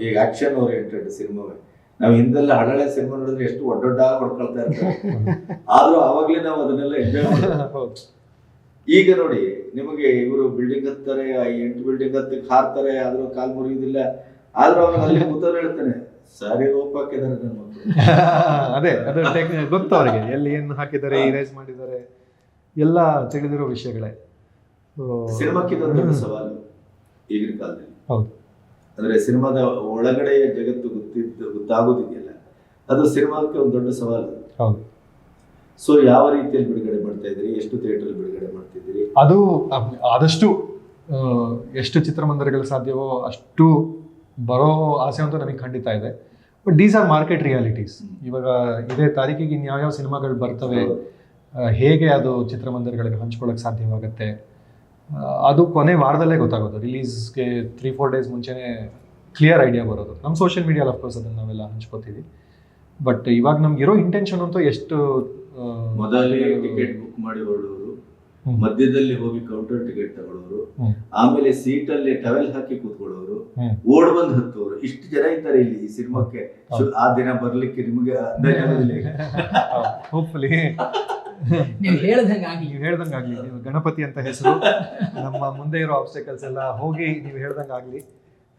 ಈಗ ಆಕ್ಷನ್ ಓರಿಯೆಂಟೆಡ್ ಸಿನಿಮಾವೇ. ನಾವು ಹಿಂದೆಲ್ಲ ಹಳೆ ಸಿನಿಮಾ ನೋಡಿದ್ರೆ ಎಷ್ಟು ಒಡ್ಡೊಡ್ಡ ಹೊಡ್ಕೊಳ್ತಾ ಇರ್ತಾರೆ, ಆದ್ರೂ ಅವಾಗ್ಲೇ ನಾವು ಅದನ್ನೆಲ್ಲ ಎಂಜಾಯ್ ಮಾಡ್ತೀವಿ. ಈಗ ನೋಡಿ, ನಿಮಗೆ ಇವರು ಬಿಲ್ಡಿಂಗ್ ಹತ್ತಾರೆ, 8 ಬಿಲ್ಡಿಂಗ್ ಹತ್ತಕ್ಕೆ ಹಾರ್ತಾರೆ, ಆದ್ರೂ ಕಾಲ್ ಮುರಿಯುವುದಿಲ್ಲ, ಆದ್ರೂ ಅವನು ಅಲ್ಲಿ ಕೂತವ್ರು ಹೇಳ್ತಾನೆ ಸಾರಿ ರೋಪ್ ಹಾಕಿದ್ದಾರೆ ನನ್ನ ಮಕ್ಕಳು. ಅದೇ ಅದು ಗೊತ್ತು ಅವರಿಗೆ, ಎಲ್ಲಿ ಏನು ಹಾಕಿದ್ದಾರೆ, ಇರೇಸ್ ಮಾಡಿದ್ದಾರೆ, ಎಲ್ಲ ತಿಳಿದಿರೋ ವಿಷಯಗಳೇ. ಸಿನಿಮಾಕ್ಕಿಂತ ದೊಡ್ಡ ಸವಾಲು ಈಗಿನ ಕಾಲದಲ್ಲಿ. ಹೌದು, ಅಂದ್ರೆ ಸಿನಿಮಾದ ಒಳಗಡೆಯ ಜಗತ್ತು ಗೊತ್ತಾಗೋದಿದೆಯಲ್ಲ, ಅದು ಸಿನಿಮಾಕ್ಕೆ ಒಂದು ದೊಡ್ಡ ಸವಾಲು. ಹೌದು. ಸೊ ಯಾವ ರೀತಿಯಲ್ಲಿ ಬಿಡುಗಡೆ ಮಾಡ್ತಾ ಇದ್ದೀರಿ, ಎಷ್ಟು ಥಿಯೇಟರ್ ಬಿಡುಗಡೆ ಮಾಡ್ತಿದ್ದೀರಿ? ಅದು ಆದಷ್ಟು ಎಷ್ಟು ಚಿತ್ರಮಂದಿರಗಳು ಸಾಧ್ಯವೋ ಅಷ್ಟು ಬರೋ ಆಸೆ ಅಂತೂ ನಮಗೆ ಖಂಡಿತ ಇದೆ. But these are market realities. ಇವಾಗ ಇದೇ ತಾರೀಕಿಗೆ ಇನ್ಯಾವ್ಯಾವ ಸಿನಿಮಾಗಳು ಬರ್ತವೆ, ಹೇಗೆ ಅದು ಚಿತ್ರಮಂದಿರಗಳಿಗೆ ಹಂಚ್ಕೊಳ್ಳೋಕೆ ಸಾಧ್ಯವಾಗುತ್ತೆ, ಅದು ಕೊನೆ ವಾರದಲ್ಲೇ ಗೊತ್ತಾಗೋದು. ರಿಲೀಸ್ಗೆ 3-4 ಡೇಸ್ ಮುಂಚೆನೇ ಕ್ಲಿಯರ್ ಐಡಿಯಾ ಬರೋದು. ನಮ್ಮ ಸೋಷಿಯಲ್ ಮೀಡಿಯಾದಲ್ಲಿ ಅಫ್ಕೋರ್ಸ್ ಅದನ್ನು ನಾವೆಲ್ಲ ಹಂಚ್ಕೋತೀವಿ. ಬಟ್ ಇವಾಗ ನಮ್ಗೆ ಇರೋ ಇಂಟೆನ್ಷನ್ ಅಂತೂ ಎಷ್ಟು ಮೊದಲೇ ಟಿಕೆಟ್ ಬುಕ್ ಮಾಡಿ ಹೊರಡೋರು, ಮಧ್ಯದಲ್ಲಿ ಹೋಗಿ ಕೌಂಟರ್ ಟಿಕೆಟ್ ತಗೊಳ್ಳೋರು, ಆಮೇಲೆ ಸೀಟಲ್ಲಿ ಟವೆಲ್ ಹಾಕಿ ಕೂತ್ಕೊಳ್ಳೋರು, ಓಡ್ ಬಂದು ಹತ್ತೋರು, ಇಷ್ಟು ಜನ ಇದ್ದಾರೆ ಇಲ್ಲಿ ಈ ಸಿನಿಮಾಕ್ಕೆ. ಆ ದಿನ ಬರ್ಲಿಕ್ಕೆ ನಿಮಗೆ ಹೋಪ್ಫುಲಿ ನೀವು ಹೇಳ್ದಂಗಾಗ್ಲಿ. ನೀವು ಹೇಳ್ದಂಗಾಗ್ಲಿ. ನೀವು ಗಣಪತಿ ಅಂತ ಹೆಸರು, ನಮ್ಮ ಮುಂದೆ ಇರೋ ಆಬ್ಸ್ಟಕಲ್ಸ್ ಎಲ್ಲ ಹೋಗಿ ನೀವು ಹೇಳ್ದಂಗಾಗ್ಲಿ.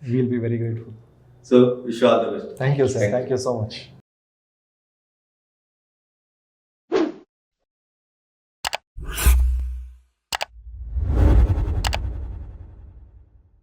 Will be very grateful. So wish you all the best. Thank you sir, thank you so much.